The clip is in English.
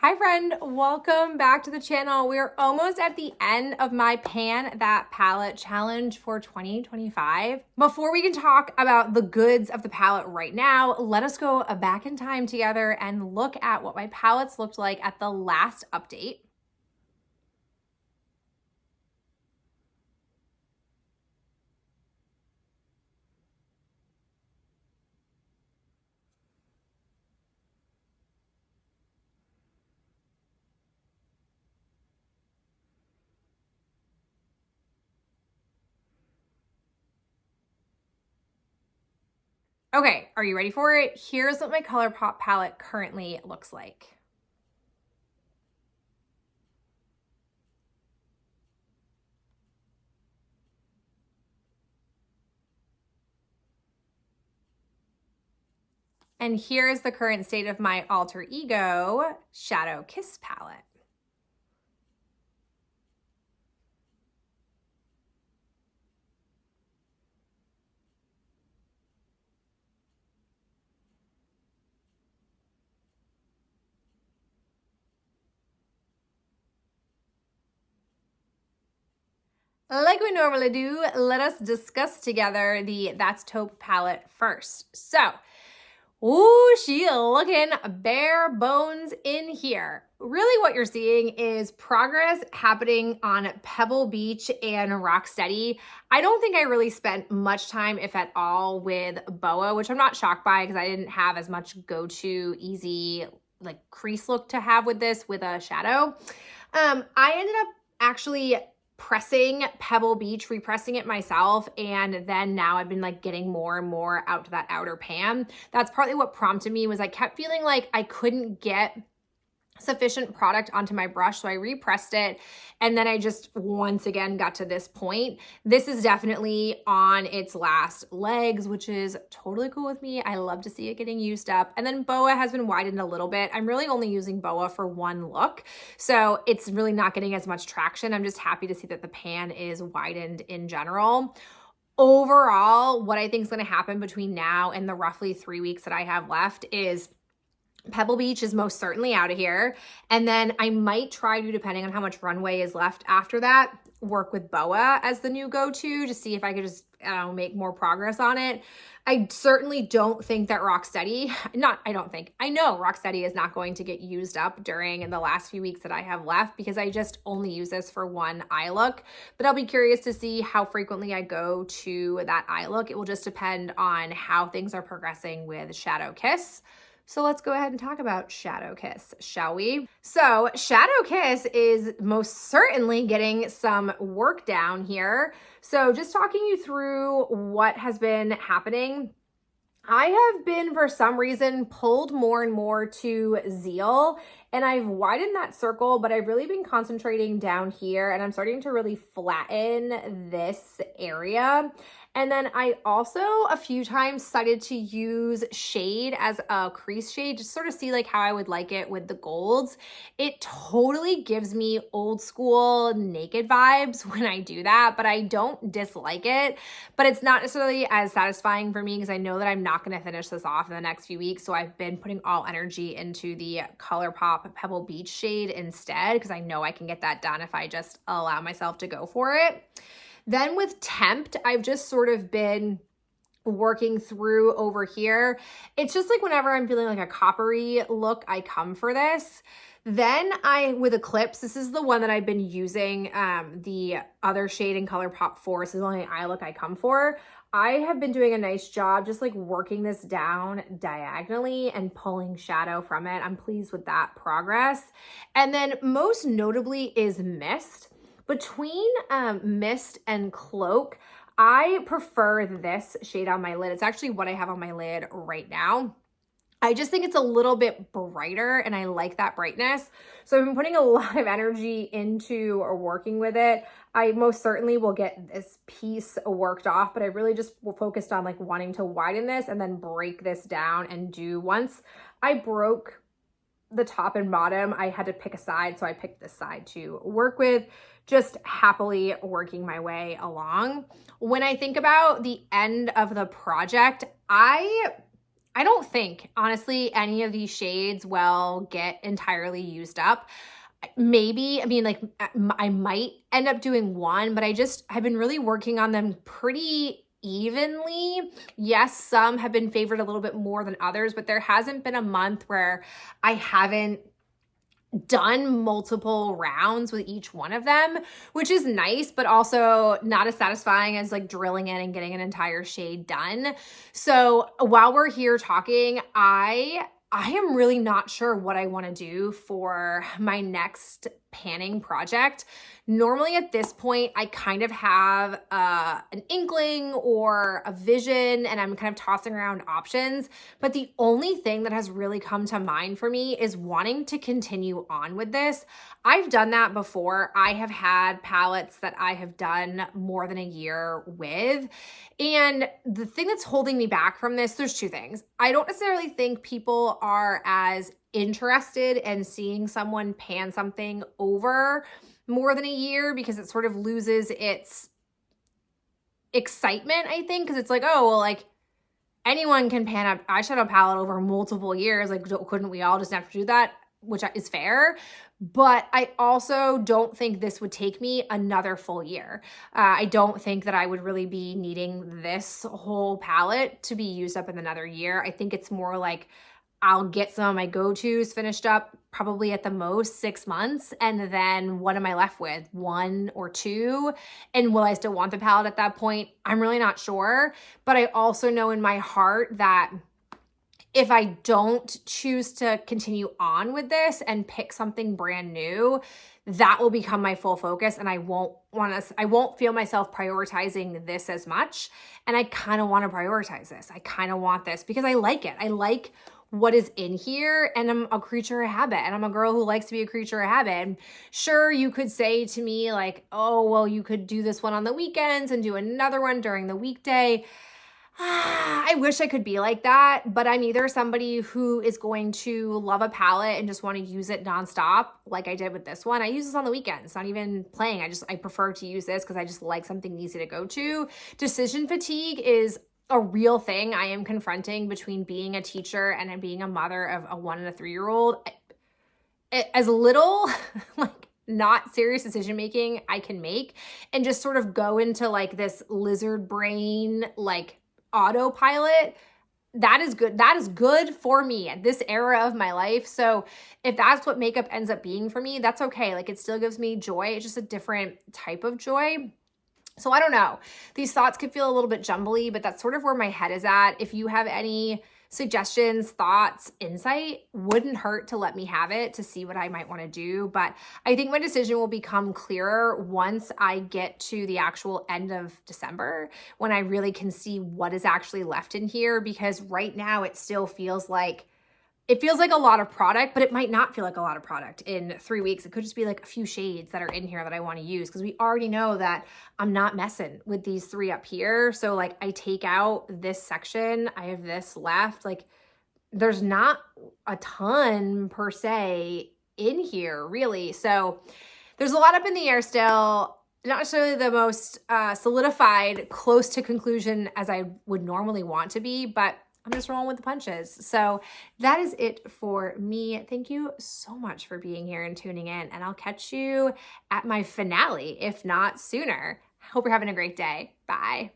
Hi friend, welcome back to the channel. We're almost at the end of my Pan That Palette challenge for 2025. Before we can talk about the goods of the palette right now, let us go back in time together and look at what my palettes looked like at the last update. Okay, are you ready for it? Here's what my ColourPop palette currently looks like. And here's the current state of my alter ego Shadow Kiss palette. Like we normally do, let us discuss together the That's Taupe palette first. So, ooh, she looking bare bones in here. Really what you're seeing is progress happening on Pebble Beach and Rocksteady. I don't think I really spent much time, if at all, with Boa, which I'm not shocked by because I didn't have as much go-to easy like crease look to have with this with a shadow. I ended up actually pressing Pebble Beach, repressing it myself, and then now I've been like getting more and more out to that outer pan. That's partly what prompted me was I kept feeling like I couldn't get sufficient product onto my brush, so I repressed it, and then I just once again got to this point. This is definitely on its last legs, which is totally cool with me. I love to see it getting used up. And then Boa has been widened a little bit. I'm really only using Boa for one look, so it's really not getting as much traction. I'm just happy to see that the pan is widened in general. Overall, what I think is going to happen between now and the roughly 3 weeks that I have left is Pebble Beach is most certainly out of here. And then I might try to, depending on how much runway is left after that, work with Boa as the new go-to to see if I could just make more progress on it. I certainly don't think that Rocksteady, I know Rocksteady is not going to get used up during the last few weeks that I have left because I just only use this for one eye look. But I'll be curious to see how frequently I go to that eye look. It will just depend on how things are progressing with Shadow Kiss. So let's go ahead and talk about Shadow Kiss, shall we? So Shadow Kiss is most certainly getting some work down here. So just talking you through what has been happening. I have been, for some reason, pulled more and more to Zeal, and I've widened that circle, but I've really been concentrating down here, and I'm starting to really flatten this area. And then I also a few times decided to use shade as a crease shade, just sort of see like how I would like it with the golds. It totally gives me old school naked vibes when I do that, but I don't dislike it. But it's not necessarily as satisfying for me because I know that I'm not going to finish this off in the next few weeks. So I've been putting all energy into the ColourPop Pebble Beach shade instead because I know I can get that done if I just allow myself to go for it. Then with Tempt, I've just sort of been working through over here. It's just like whenever I'm feeling like a coppery look, I come for this. Then with Eclipse, this is the one that I've been using, the other shade in ColourPop 4. This is the only eye look I come for. I have been doing a nice job just like working this down diagonally and pulling shadow from it. I'm pleased with that progress. And then most notably is Mist. Between Mist and Cloak, I prefer this shade on my lid. It's actually what I have on my lid right now. I just think it's a little bit brighter and I like that brightness. So I've been putting a lot of energy into working with it. I most certainly will get this piece worked off, but I really just focused on like wanting to widen this and then break this down and once I broke the top and bottom, I had to pick a side. So I picked this side to work with, just happily working my way along. When I think about the end of the project, I I don't think, honestly, any of these shades will get entirely used up. Maybe, I mean, like, I might end up doing one, but I've been really working on them pretty evenly. Yes, some have been favored a little bit more than others, but there hasn't been a month where I haven't done multiple rounds with each one of them, which is nice, but also not as satisfying as like drilling in and getting an entire shade done. So while we're here talking, I am really not sure what I want to do for my next panning project. Normally at this point, I kind of have an inkling or a vision, and I'm kind of tossing around options. But the only thing that has really come to mind for me is wanting to continue on with this. I've done that before. I have had palettes that I have done more than a year with. And the thing that's holding me back from this, there's two things. I don't necessarily think people are as interested in seeing someone pan something over more than a year because it sort of loses its excitement, I think, because it's like, oh, well, like anyone can pan an eyeshadow palette over multiple years. Like, couldn't we all just have to do that? Which is fair. But I also don't think this would take me another full year. I don't think that I would really be needing this whole palette to be used up in another year. I think it's more like I'll get some of my go-tos finished up probably at the most 6 months. And then what am I left with? 1 or 2? And will I still want the palette at that point? I'm really not sure. But I also know in my heart that if I don't choose to continue on with this and pick something brand new, that will become my full focus, and I won't feel myself prioritizing this as much. And I kind of want to prioritize this. I kind of want this because I like it. I like what is in here, and I'm a creature of habit, and I'm a girl who likes to be a creature of habit. And sure, you could say to me like, oh, well, you could do this one on the weekends and do another one during the weekday. I wish I could be like that, but I'm either somebody who is going to love a palette and just want to use it nonstop, like I did with this one. I use this on the weekends, not even playing. I prefer to use this because I just like something easy to go to. Decision fatigue is a real thing I am confronting between being a teacher and being a mother of a 1 and a 3-year-old. As little, like, not serious decision making I can make and just sort of go into like this lizard brain, like, autopilot, that is good. That is good for me at this era of my life. So if that's what makeup ends up being for me, that's okay. Like, it still gives me joy. It's just a different type of joy. So I don't know. These thoughts could feel a little bit jumbly, but that's sort of where my head is at. If you have any suggestions, thoughts, insight, wouldn't hurt to let me have it to see what I might want to do. But I think my decision will become clearer once I get to the actual end of December, when I really can see what is actually left in here, because right now it still feels like a lot of product, but it might not feel like a lot of product in 3 weeks. It could just be like a few shades that are in here that I want to use, because we already know that I'm not messing with these 3 up here. So like, I take out this section, I have this left. Like, there's not a ton per se in here really. So there's a lot up in the air still. Not necessarily the most solidified, close to conclusion as I would normally want to be, but I'm just rolling with the punches. So that is it for me. Thank you so much for being here and tuning in, and I'll catch you at my finale, if not sooner. Hope you're having a great day. Bye.